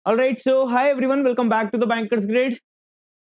Alright, so hi everyone, welcome back to the bankers grade.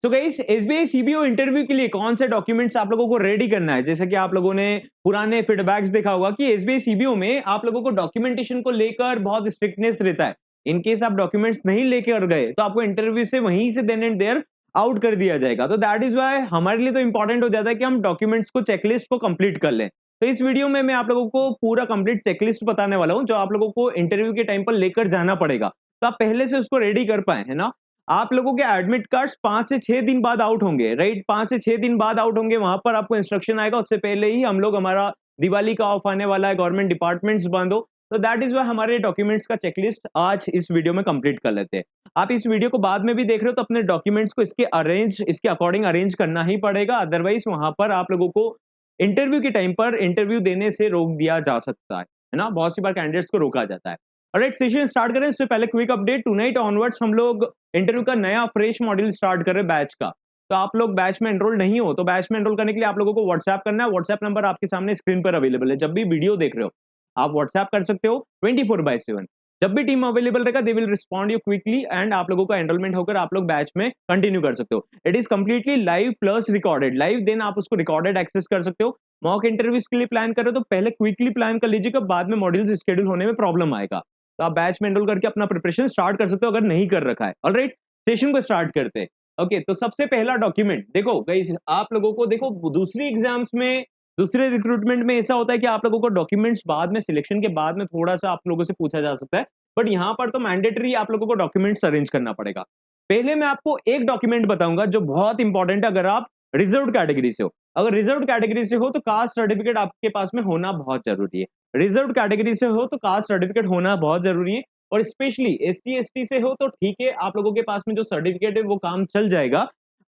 तो guys, SBI CBO interview के लिए कौन से डॉक्यूमेंट्स आप लोगों को रेडी करना है? जैसे कि आप लोगों ने पुराने फीडबैक्स देखा होगा कि एसबीआई सीबीओ में आप लोगों को डॉक्यूमेंटेशन को लेकर बहुत स्ट्रिक्टनेस रहता है। इन केस आप डॉक्यूमेंट्स नहीं लेकर गए तो आपको इंटरव्यू से वहीं से देन एंड देयर आउट कर दिया जाएगा। तो दैट इज वाई हमारे लिए तो इंपॉर्टेंट हो जाता है कि हम डॉक्यूमेंट्स को, चेकलिस्ट को कंप्लीट कर लें। तो इस वीडियो में मैं आप लोगों को पूरा कंप्लीट चेकलिस्ट बताने वाला हूं जो आप लोगों को इंटरव्यू के टाइम पर लेकर जाना पड़ेगा, तो आप पहले से उसको रेडी कर पाए, है ना। आप लोगों के एडमिट कार्ड्स 5 से 6 दिन बाद आउट होंगे, राइट? 5 से 6 दिन बाद आउट होंगे, वहां पर आपको इंस्ट्रक्शन आएगा। उससे पहले ही हम लोग, हमारा दिवाली का ऑफ आने वाला है, गवर्नमेंट डिपार्टमेंट्स बंद हो, तो दैट इज वाई हमारे डॉक्यूमेंट्स का चेकलिस्ट आज इस वीडियो में कंप्लीट कर लेते हैं। आप इस वीडियो को बाद में भी देख रहे हो तो अपने डॉक्यूमेंट्स को इसके अकॉर्डिंग अरेंज करना ही पड़ेगा, अदरवाइज वहां पर आप लोगों को इंटरव्यू के टाइम पर इंटरव्यू देने से रोक दिया जा सकता है ना। बहुत सी बार कैंडिडेट्स को रोका जाता है। ऑलराइट, सेशन स्टार्ट करें इससे पहले क्विक अपडेट, टुनाइट ऑनवर्ड्स हम लोग इंटरव्यू का नया फ्रेश मॉड्यूल स्टार्ट कर रहे हैं बैच का। तो आप लोग बैच में एनरोल नहीं हो तो बैच में एनरोल करने के लिए आप लोगों को व्हाट्सएप करना है। व्हाट्सएप नंबर आपके सामने स्क्रीन पर अवेलेबल है। जब भी वीडियो देख रहे हो आप व्हाट्सएप कर सकते हो 24/7। जब भी टीम अवेलेबल रहेगा they will respond you quickly and आप लोगों का एनरोलमेंट होकर आप लोग बैच में कंटिन्यू कर सकते हो। It is completely live plus recorded, live then आप उसको रिकॉर्डेड एक्सेस कर सकते हो। मॉक इंटरव्यूज के लिए प्लान कर रहे हो तो पहले क्विकली प्लान कर लीजिएगा, बाद में मॉड्यूल्स शेड्यूल होने में प्रॉब्लम आएगा। तो आप बैच में एनरोल करके अपना प्रिपरेशन स्टार्ट कर सकते हो अगर नहीं कर रखा है। ऑलराइट, सेशन को स्टार्ट करते हैं। ओके, तो सबसे पहला डॉक्यूमेंट देखो गाइस, आप लोगों को देखो दूसरी एग्जाम्स में, दूसरे रिक्रूटमेंट में ऐसा होता है कि आप लोगों को डॉक्यूमेंट्स बाद में, सिलेक्शन के बाद में थोड़ा सा आप लोगों से पूछा जा सकता है, बट यहाँ पर तो मैंडेटरी आप लोगों को डॉक्यूमेंट्स अरेंज करना पड़ेगा। पहले मैं आपको एक डॉक्यूमेंट बताऊंगा जो बहुत इंपॉर्टेंट है अगर आप रिजर्व कैटेगरी से हो। अगर रिजर्व कैटेगरी से हो तो कास्ट सर्टिफिकेट आपके पास में होना बहुत जरूरी है। रिजर्व कैटेगरी से हो तो कास्ट सर्टिफिकेट होना बहुत जरूरी है। और स्पेशली एससी एसटी से हो तो ठीक है, आप लोगों के पास में जो सर्टिफिकेट है वो काम चल जाएगा।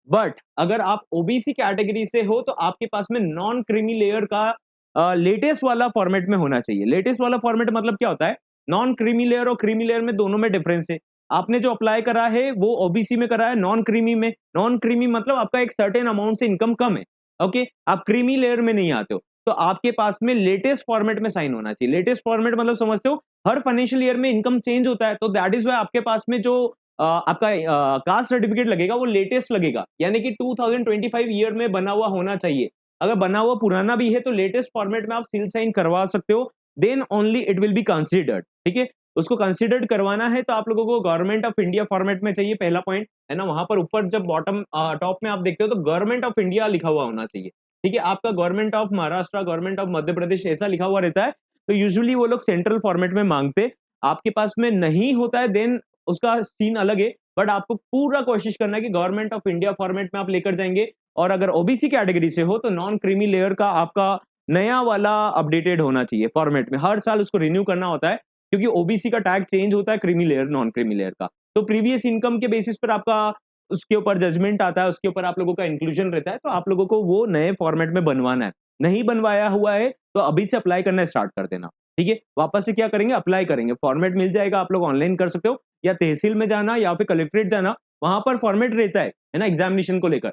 बट अगर आप ओबीसी कैटेगरी से हो तो आपके पास में नॉन क्रीमी लेयर का लेटेस्ट वाला फॉर्मेट में होना चाहिए। लेटेस्ट वाला फॉर्मेट मतलब क्या होता है? नॉन क्रीमी लेयर और क्रीमी लेयर में दोनों में डिफरेंस है। आपने जो अप्लाई करा है वो ओबीसी में करा है, नॉन क्रीमी में। नॉन क्रीमी मतलब आपका एक सर्टेन अमाउंट से इनकम कम है। ओके, आप क्रीमी लेयर में नहीं आते हो तो आपके पास में लेटेस्ट फॉर्मेट में साइन होना चाहिए। लेटेस्ट फॉर्मेट मतलब समझते हो, हर फाइनेंशियल ईयर में इनकम चेंज होता है, तो दैट इज वाई आपके पास में जो आपका कास्ट सर्टिफिकेट लगेगा वो लेटेस्ट लगेगा, यानी कि 2025 ईयर में बना हुआ होना चाहिए। अगर बना हुआ पुराना भी है तो लेटेस्ट फॉर्मेट में आप सील साइन करवा सकते हो, then only it will be considered. ठीक है, उसको कंसीडर्ड करवाना है तो आप लोगों को गवर्नमेंट ऑफ इंडिया फॉर्मेट में चाहिए, पहला पॉइंट है ना। वहां पर ऊपर जब बॉटम टॉप में आप देखते हो तो गवर्नमेंट ऑफ इंडिया लिखा हुआ होना चाहिए। ठीक है, आपका government of Maharashtra, government of Madhya Pradesh ऐसा लिखा हुआ रहता है, तो यूजुअली वो लोग सेंट्रल फॉर्मेट में मांगते। आपके पास में नहीं होता है देन उसका सीन अलग है, बट आपको पूरा कोशिश करना है कि गवर्नमेंट ऑफ इंडिया फॉर्मेट में आप लेकर जाएंगे। और अगर ओबीसी कैटेगरी से हो तो नॉन क्रीमी लेयर का आपका नया वाला अपडेटेड होना चाहिए फॉर्मेट में। हर साल उसको रिन्यू करना होता है क्योंकि ओबीसी का टैग चेंज होता है creamy layer non creamy layer का। तो प्रीवियस इनकम के बेसिस पर आपका उसके ऊपर जजमेंट आता है, उसके ऊपर आप लोगों का इंक्लूजन रहता है, तो आप लोगों को वो नए फॉर्मेट में बनवाना है। नहीं बनवाया हुआ है तो अभी से अप्लाई करना स्टार्ट कर देना। ठीक है, वापस से क्या करेंगे, अप्लाई करेंगे, फॉर्मेट मिल जाएगा, आप लोग ऑनलाइन कर सकते हो या तहसील में जाना या फिर कलेक्ट्रेट जाना, वहां पर फॉर्मेट रहता है ना, एग्जामिनेशन को लेकर।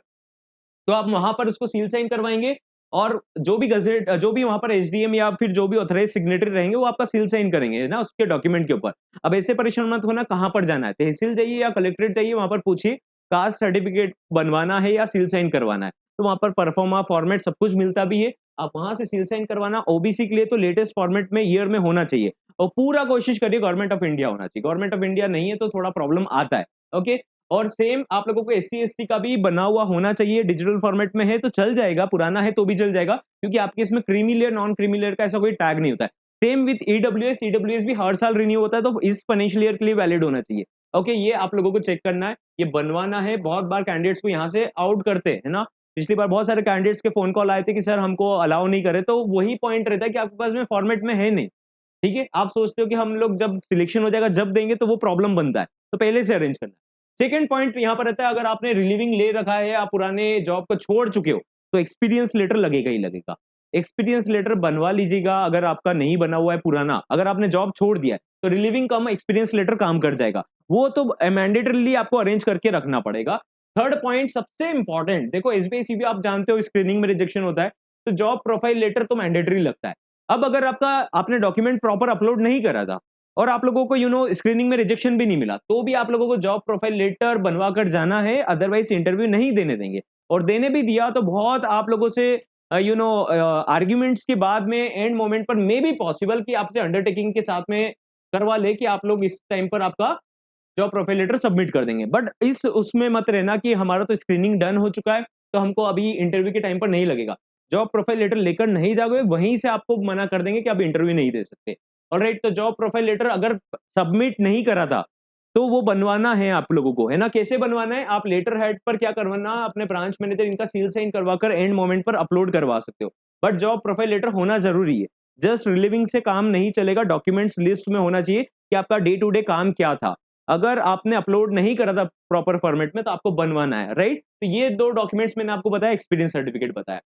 तो आप वहां पर उसको सील साइन करवाएंगे और जो भी गजेट, जो भी वहां पर एसडीएम या फिर जो भी ऑथराइज सिग्नेटरी रहेंगे वो आपका सील साइन करेंगे ना उसके डॉक्यूमेंट के ऊपर। अब ऐसे परेशान मत होना कहां पर जाना है, तहसील जाइए या कलेक्ट्रेट जाइए, वहां पर पूछिए कास्ट सर्टिफिकेट बनवाना है या सील साइन करवाना है, तो वहां पर परफॉर्मा फॉर्मेट सब कुछ मिलता भी है। आप वहां से सील साइन करवाना। ओबीसी के लिए तो लेटेस्ट फॉर्मेट में ईयर में होना चाहिए और पूरा कोशिश करिए गवर्नमेंट ऑफ इंडिया होना चाहिए। गवर्नमेंट ऑफ इंडिया नहीं है तो थोड़ा प्रॉब्लम आता है। ओके, और सेम आप लोगों को एससी एसटी का भी बना हुआ होना चाहिए, डिजिटल फॉर्मेट में है तो चल जाएगा, पुराना है तो भी चल जाएगा, क्योंकि आपके इसमें creamy layer non creamy layer का ऐसा कोई टैग नहीं होता है। सेम विद ईडब्ल्यूएस, ईडब्ल्यूएस भी हर साल रिन्यू होता है तो इस फाइनेंशियल ईयर के लिए वैलिड होना चाहिए। ओके, ये आप लोगों को चेक करना है, ये बनवाना है। बहुत बार कैंडिडेट्स को यहाँ से आउट करते हैं ना। पिछली बार बहुत सारे कैंडिडेट्स के फोन कॉल आए थे कि सर हमको अलाउ नहीं करे, तो वही पॉइंट रहता है कि आपके पास में फॉर्मेट में है नहीं। ठीक है, आप सोचते हो कि हम लोग जब सिलेक्शन हो जाएगा जब देंगे, तो वो प्रॉब्लम बनता है, तो पहले से अरेंज करना है। सेकंड पॉइंट यहाँ पर रहता है, अगर आपने रिलीविंग ले रखा है, आप पुराने जॉब को छोड़ चुके हो तो एक्सपीरियंस लेटर लगेगा ही लगेगा। एक्सपीरियंस लेटर बनवा लीजिएगा। अगर आपका नहीं बना हुआ है पुराना, अगर आपने जॉब छोड़ दिया है तो रिलीविंग कम एक्सपीरियंस लेटर काम कर जाएगा, वो तो मैंडेटरीली आपको अरेंज करके रखना पड़ेगा। थर्ड पॉइंट सबसे इंपॉर्टेंट, देखो एसबीआई सीबीआई आप जानते हो स्क्रीनिंग में रिजेक्शन होता है, तो जॉब प्रोफाइल लेटर तो मैंडेटरी लगता है। अब अगर आपने डॉक्यूमेंट प्रॉपर अपलोड नहीं करा था, और आप लोगों को स्क्रीनिंग में रिजेक्शन भी नहीं मिला, तो भी आप लोगों को जॉब प्रोफाइल लेटर बनवा कर जाना है, अदरवाइज इंटरव्यू नहीं देने देंगे। और देने भी दिया तो बहुत आप लोगों से आर्ग्यूमेंट्स के बाद में एंड मोमेंट पर मे बी पॉसिबल कि आपसे अंडरटेकिंग के साथ में करवा ले कि आप लोग इस टाइम पर आपका जॉब प्रोफाइल लेटर सबमिट कर देंगे। बट इस उसमें मत रहना कि हमारा तो स्क्रीनिंग डन हो चुका है, तो हमको अभी इंटरव्यू के टाइम पर नहीं लगेगा। जॉब प्रोफाइल लेटर लेकर नहीं जाओगे, वहीं से आपको मना कर देंगे कि आप इंटरव्यू नहीं दे सकते। ऑलराइट, तो जॉब प्रोफाइल लेटर अगर सबमिट नहीं करा था, तो वो बनवाना है आप लोगों को, है ना? कैसे बनवाना है? आप लेटर हेड पर क्या करवाना, अपने ब्रांच मैनेजर इनका सील साइन करवाकर एंड मोमेंट पर अपलोड करवा सकते हो। बट जॉब प्रोफाइल लेटर होना ज़रूरी है। जस्ट रिलीविंग से काम नहीं चलेगा, डॉक्यूमेंट्स लिस्ट में होना चाहिए कि आपका डे टू डे काम क्या था। अगर आपने अपलोड नहीं करा था प्रॉपर फॉर्मेट में, तो आपको बनवाना है, राइट? तो ये 2 डॉक्यूमेंट्स मैंने आपको बताया, एक्सपीरियंस सर्टिफिकेट बताया।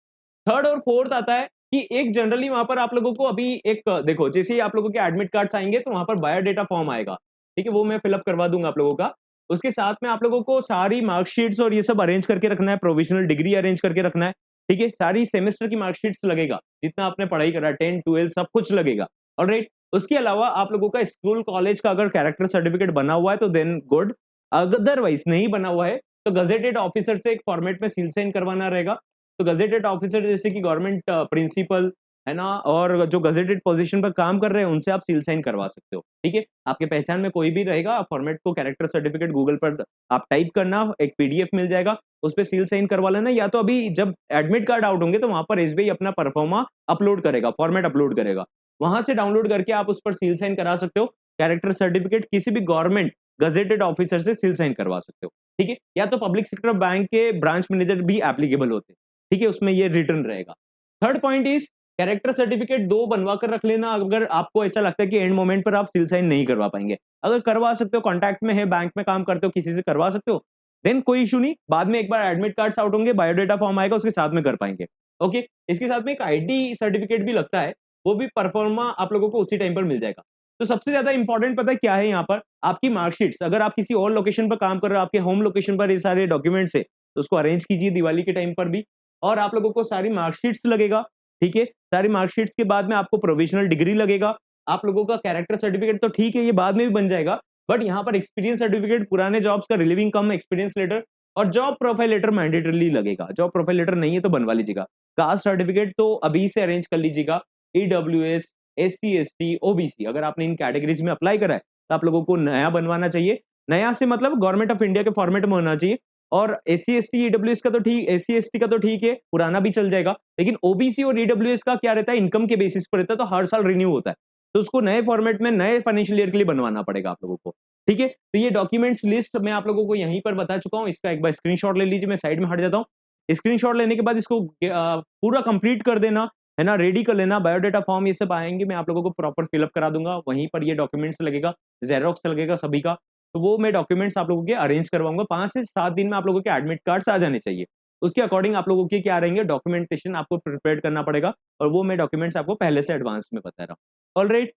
थर्ड और फोर्थ आता है कि एक जनरली वहां पर आप लोगों को अभी एक देखो, जैसे ही आप लोगों के एडमिट कार्ड्स आएंगे तो वहां पर बायोडेटा फॉर्म आएगा, ठीक है? वो मैं फिलअप करवा दूंगा आप लोगों का। उसके साथ में आप लोगों को सारी मार्कशीट्स और ये सब अरेंज करके रखना है, प्रोविजनल डिग्री अरेंज करके रखना है, ठीक है? सारी सेमेस्टर की मार्कशीट्स लगेगा, जितना आपने पढ़ाई करा, 10 12 सब कुछ लगेगा। ऑलराइट, उसके अलावा आप लोगों का स्कूल कॉलेज का अगर कैरेक्टर सर्टिफिकेट बना हुआ है तो देन गुड, अदरवाइज नहीं बना हुआ है तो गजेटेड ऑफिसर से एक फॉर्मेट में सील साइन करवाना रहेगा। तो गजेटेड ऑफिसर जैसे कि गवर्नमेंट प्रिंसिपल, है ना? और जो गजेटेड पोजीशन पर काम कर रहे हैं उनसे आप सील साइन करवा सकते हो, ठीक है? आपके पहचान में कोई भी रहेगा, फॉर्मेट को कैरेक्टर सर्टिफिकेट गूगल पर आप टाइप करना, एक पीडीएफ मिल जाएगा, उस पे सील साइन करवा लेना। या तो अभी जब एडमिट कार्ड आउट होंगे तो वहां पर एसबीआई अपना परफॉर्मा अपलोड करेगा, फॉर्मेट अपलोड करेगा, वहां से डाउनलोड करके आप उस पर सील साइन करा सकते हो। कैरेक्टर सर्टिफिकेट किसी भी गवर्नमेंट गजेटेड ऑफिसर से सील साइन करवा सकते हो, ठीक है? या तो पब्लिक सेक्टर बैंक के ब्रांच मैनेजर भी एप्लीकेबल होते हैं, ठीक है? उसमें ये रिटर्न रहेगा। Third point is character certificate 2 बनवा कर रख लेना, अगर आपको ऐसा लगता है कि एंड मोमेंट पर आप सील साइन नहीं करवा पाएंगे। अगर करवा सकते हो, कॉन्टैक्ट में है, बैंक में काम करते हो, किसी से करवा सकते हो, देन कोई इश्यू नहीं। बाद में एक बार एडमिट कार्ड्स आउट होंगे, बायोडाटा फॉर्म आएगा, उसके साथ में कर पाएंगे। ओके, इसके साथ में एक आईडी सर्टिफिकेट भी लगता है, वो भी परफॉर्मा आप लोगों को उसी टाइम पर मिल जाएगा। तो सबसे ज्यादा इंपॉर्टेंट पता है क्या है यहाँ पर? आपकी मार्कशीट्स। अगर आप किसी और लोकेशन पर काम कर रहे हो, आपके होम लोकेशन पर ये सारे डॉक्यूमेंट्स है, तो उसको अरेंज कीजिए दिवाली के टाइम पर भी। और आप लोगों को सारी मार्कशीट्स लगेगा, ठीक है? सारी मार्कशीट्स के बाद में आपको प्रोविजनल डिग्री लगेगा। आप लोगों का कैरेक्टर सर्टिफिकेट तो ठीक है, ये बाद में भी बन जाएगा, बट यहाँ पर एक्सपीरियंस सर्टिफिकेट, पुराने जॉब्स का रिलीविंग कम एक्सपीरियंस लेटर और जॉब प्रोफाइल लेटर मैंडेटरली लगेगा। जॉब प्रोफाइल लेटर नहीं है तो बनवा लीजिएगा। कास्ट सर्टिफिकेट तो अभी से अरेंज कर लीजिएगा। ईडब्ल्यूएस, एससी, एसटी, ओबीसी, अगर आपने इन कैटेगरीज में अप्लाई करा है तो आप लोगों को नया बनवाना चाहिए। नया से मतलब गवर्नमेंट ऑफ इंडिया के फॉर्मेट में होना चाहिए। और एससी, एसटी, ईडब्ल्यूएस का तो ठीक, एससी, एसटी का तो ठीक है, पुराना भी चल जाएगा। लेकिन ओबीसी और ईडब्ल्यूएस का क्या रहता है, इनकम के बेसिस पर रहता है, तो हर साल रिन्यू होता है। तो उसको नए फॉर्मेट में नए फाइनेंशियल ईयर के लिए बनवाना पड़ेगा आप लोगों को, ठीक है? तो ये डॉक्यूमेंट्स लिस्ट मैं आप लोगों को यहीं पर बता चुका हूँ। इसका एक बार स्क्रीनशॉट ले लीजिए, मैं साइड में हट जाता हूँ। स्क्रीनशॉट लेने के बाद इसको पूरा कंप्लीट कर देना, है ना? रेडी कर लेना। बायोडाटा फॉर्म ये सब आएंगे, मैं आप लोगों को प्रॉपर फिलअप करा दूंगा। वहीं पर ये डॉक्यूमेंट्स लगेगा, जेरोक्स लगेगा सभी का। तो वो मैं डॉक्यूमेंट्स आप लोगों के अरेंज करवाऊंगा। 5 से 7 दिन में आप लोगों के एडमिट कार्ड्स आ जाने चाहिए। उसके अकॉर्डिंग आप लोगों के क्या रहेंगे, डॉक्यूमेंटेशन आपको प्रिपेयर करना पड़ेगा, और वो मैं डॉक्यूमेंट्स आपको पहले से एडवांस में बता रहा हूँ। ऑलराइट,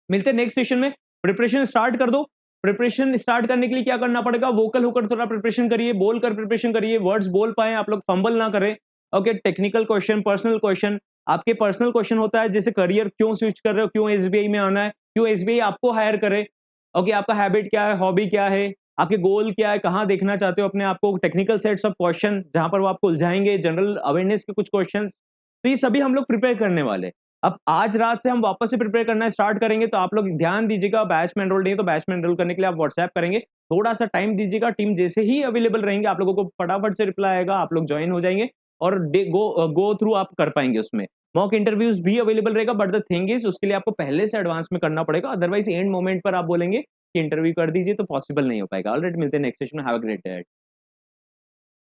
मिलते हैं नेक्स्ट सेशन में। प्रिपरेशन स्टार्ट कर दो। प्रिपरेशन स्टार्ट करने के लिए क्या करना पड़ेगा, वोकल होकर थोड़ा प्रिपरेशन करिए, बोल कर प्रिपरेशन करिए, वर्ड्स बोल पाए आप लोग, फंबल ना करें। Okay, technical question, personal question, आपके पर्सनल क्वेश्चन होता है जैसे करियर क्यों स्विच कर रहे हो, क्यों एसबीआई में आना है, क्यों एसबीआई आपको हायर करे। ओके, आपका हैबिट क्या है, हॉबी क्या है, आपके गोल क्या है, कहाँ देखना चाहते हो अपने आप को, टेक्निकल सेट्स ऑफ क्वेश्चन जहां पर वो आपको उलझाएंगे, जनरल अवेयरनेस के कुछ क्वेश्चन। तो ये सभी हम लोग प्रिपेयर करने वाले हैं। अब आज रात से हम वापस से प्रिपेयर करना स्टार्ट करेंगे, तो आप लोग ध्यान दीजिएगा। बैच में एनरोल नहीं है तो बैच में एनरोल करने के लिए आप व्हाट्सएप करेंगे, थोड़ा सा टाइम दीजिएगा। टीम जैसे ही अवेलेबल रहेंगे आप लोगों को फटाफट से रिप्लाई आएगा, आप लोग ज्वाइन हो जाएंगे और गो थ्रू आप कर पाएंगे। उसमें मॉक इंटरव्यूज भी अवेलेबल रहेगा, बट द थिंग इज उसके लिए आपको पहले से एडवांस में करना पड़ेगा, अदरवाइज एंड मोमेंट पर आप बोलेंगे कि इंटरव्यू कर दीजिए तो पॉसिबल नहीं हो पाएगा। ऑलरेडी मिलते हैं नेक्स्ट सेशन में। Have a great day.